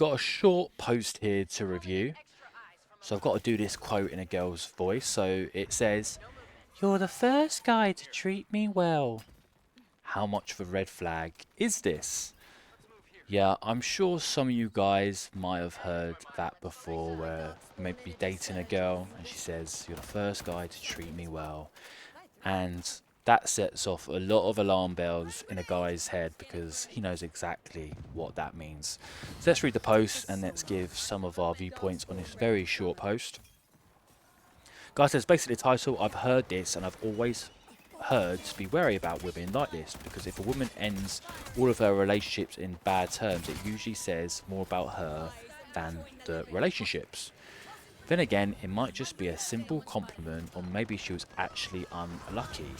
Got a short post here to review. So I've got to do this quote in a girl's voice. So it says, "You're the first guy to treat me well." How much of a red flag is this? Yeah, I'm sure some of you guys might have heard that before, where maybe dating a girl and she says, "You're the first guy to treat me well." And that sets off a lot of alarm bells in a guy's head because he knows exactly what that means. So let's read the post and let's give some of our viewpoints on this very short post. Guy says basically the title, "I've heard this and I've always heard to be wary about women like this because if a woman ends all of her relationships in bad terms, it usually says more about her than the relationships. Then again, it might just be a simple compliment, or maybe she was actually unlucky."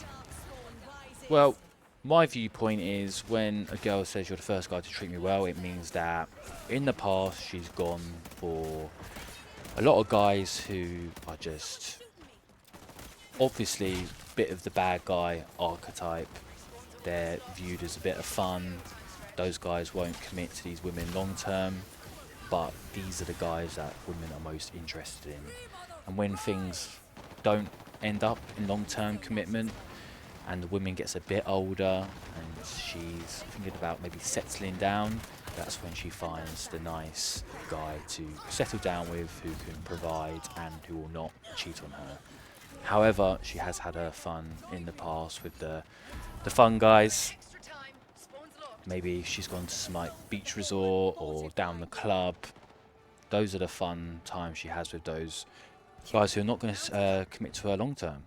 Well, my viewpoint is when a girl says you're the first guy to treat me well, it means that in the past she's gone for a lot of guys who are just obviously bit of the bad guy archetype. They're viewed as a bit of fun. Those guys won't commit to these women long term, but these are the guys that women are most interested in. And when things don't end up in long-term commitment and the woman gets a bit older and she's thinking about maybe settling down, that's when she finds the nice guy to settle down with, who can provide and who will not cheat on her. However, she has had her fun in the past with the fun guys. Maybe she's gone to some like beach resort or down the club. Those are the fun times she has with those guys who are not going to commit to her long term.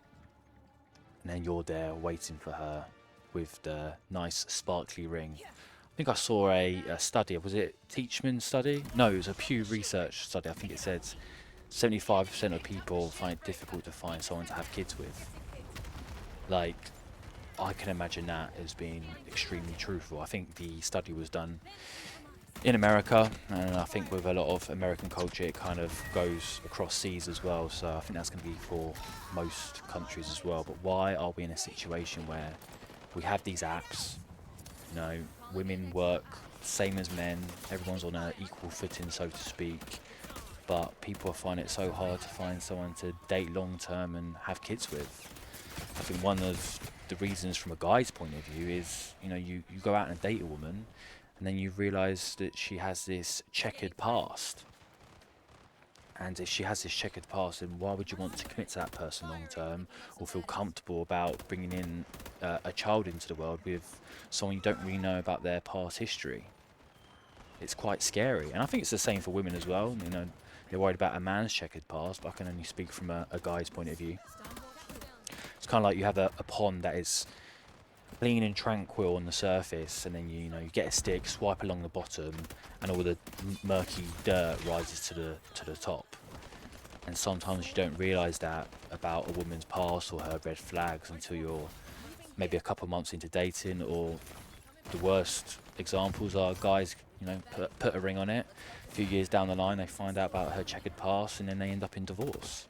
And then you're there waiting for her with the nice sparkly ring. I think I saw a study. Was it Teachman study? No, it was a Pew Research study. I think it said 75% of people find it difficult to find someone to have kids with. Like, I can imagine that as being extremely truthful. I think the study was done in America, and I think with a lot of American culture, it kind of goes across seas as well. So I think that's going to be for most countries as well. But why are we in a situation where we have these apps? You know, women work same as men. Everyone's on an equal footing, so to speak. But people find it so hard to find someone to date long term and have kids with. I think one of the reasons from a guy's point of view is, you go out and date a woman and then you realise that she has this checkered past. And if she has this checkered past, then why would you want to commit to that person long term or feel comfortable about bringing in a child into the world with someone you don't really know about their past history? It's quite scary. And I think it's the same for women as well. They're worried about a man's checkered past, but I can only speak from a guy's point of view. It's kind of like you have a pond that is clean and tranquil on the surface, and then you get a stick, swipe along the bottom, and all the murky dirt rises to the top. And sometimes you don't realise that about a woman's past or her red flags until you're maybe a couple of months into dating, or the worst examples are guys, put a ring on it. A few years down the line, they find out about her checkered past, and then they end up in divorce.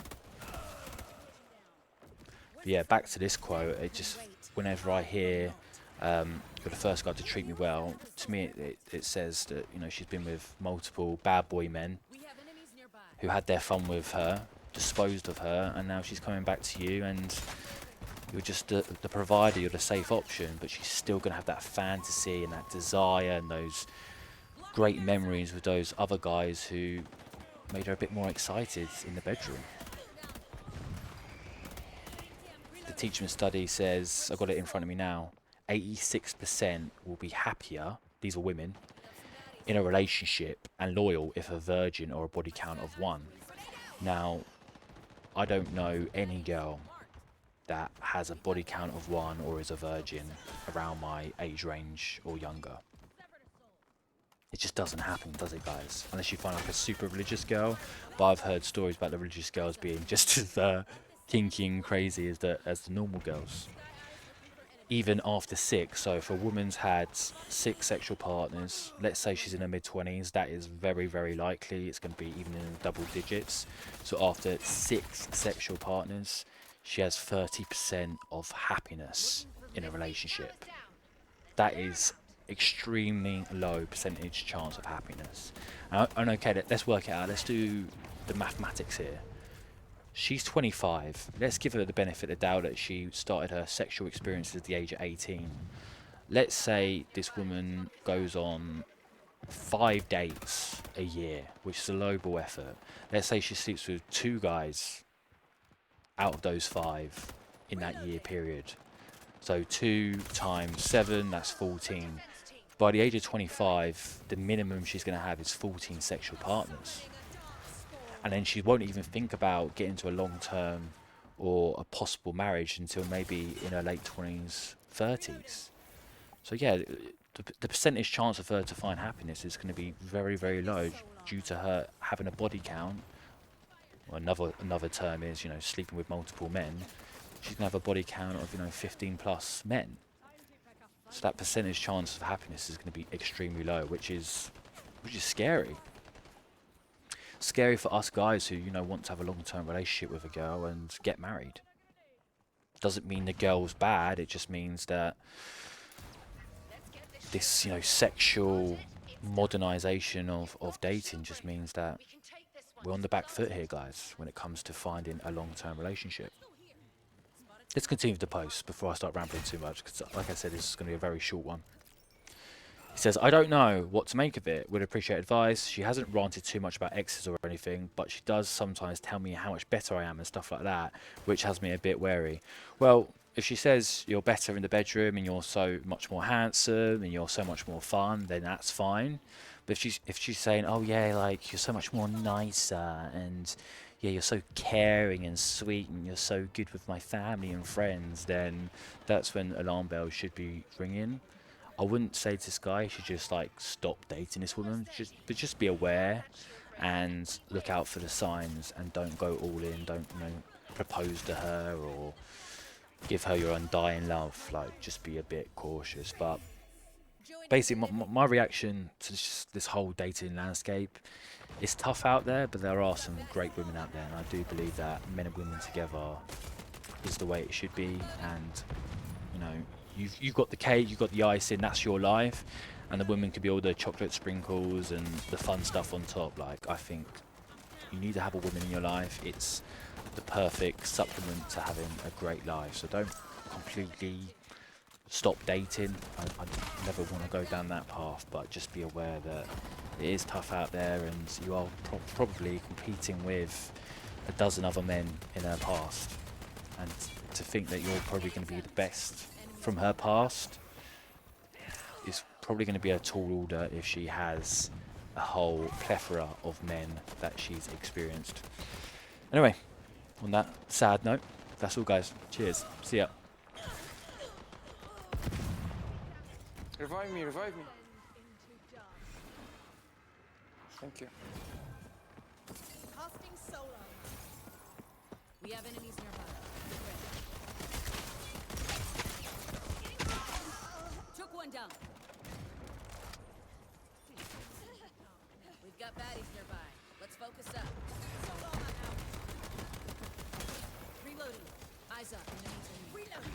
But yeah, back to this quote. It just, whenever I hear you're the first guy to treat me well, to me it says that she's been with multiple bad boy men who had their fun with her, disposed of her, and now she's coming back to you, and you're just the provider, you're the safe option, but she's still going to have that fantasy and that desire and those great memories with those other guys who made her a bit more excited in the bedroom. The Teachman study says, I've got it in front of me now, 86% will be happier, these are women, in a relationship and loyal if a virgin or a body count of 1. Now, I don't know any girl that has a body count of 1 or is a virgin around my age range or younger. It just doesn't happen, does it, guys? Unless you find like a super religious girl. But I've heard stories about the religious girls being just as kinky and crazy as the normal girls. Even after 6, so if a woman's had 6 sexual partners, let's say she's in her mid-20s, that is very, very likely. It's going to be even in the double digits. So after 6 sexual partners, she has 30% of happiness in a relationship. That is extremely low percentage chance of happiness. And okay, let's work it out. Let's do the mathematics here. She's 25. Let's give her the benefit of the doubt that she started her sexual experiences at the age of 18. Let's say this woman goes on 5 dates a year, which is a lowball effort. Let's say she sleeps with 2 guys out of those 5 in that year period. So 2 times 7, that's 14. By the age of 25, the minimum she's going to have is 14 sexual partners. And then she won't even think about getting to a long-term or a possible marriage until maybe in her late 20s, 30s. So yeah, the percentage chance of her to find happiness is going to be very, very low due to her having a body count. Or another term is, sleeping with multiple men. She's going to have a body count of, 15 plus men. So that percentage chance of happiness is going to be extremely low, which is scary. Scary for us guys who, want to have a long-term relationship with a girl and get married. Doesn't mean the girl's bad, it just means that this, sexual modernization of dating just means that we're on the back foot here, guys, when it comes to finding a long-term relationship. Let's continue the post before I start rambling too much, because like I said, this is going to be a very short one. He says, I don't know what to make of it. Would appreciate advice. She hasn't ranted too much about exes or anything, but she does sometimes tell me how much better I am and stuff like that, which has me a bit wary. Well, if she says you're better in the bedroom and you're so much more handsome and you're so much more fun, then that's fine. But if she's saying, oh yeah, like you're so much more nicer and yeah, you're so caring and sweet and you're so good with my family and friends, then that's when alarm bells should be ringing. I wouldn't say to this guy, he should just like stop dating this woman, but just be aware and look out for the signs and don't go all in. Don't propose to her or give her your undying love. Like, just be a bit cautious. But basically, my reaction to this whole dating landscape, it's tough out there, but there are some great women out there, and I do believe that men and women together is the way it should be. And you've got the cake, you've got the icing, that's your life, and the women could be all the chocolate sprinkles and the fun stuff on top. Like, I think you need to have a woman in your life. It's the perfect supplement to having a great life. So don't completely stop dating. I never want to go down that path, but just be aware that it is tough out there, and you are probably competing with a dozen other men in her past, and to think that you're probably going to be the best from her past is probably going to be a tall order if she has a whole plethora of men that she's experienced. Anyway, on that sad note, that's all, guys. Cheers. See ya. Revive me. Thank you. Casting solo. We have enemies nearby. Took one down. We've got baddies nearby. Let's focus up. Solo out. Reloading. Eyes up. Enemies in. Reloading.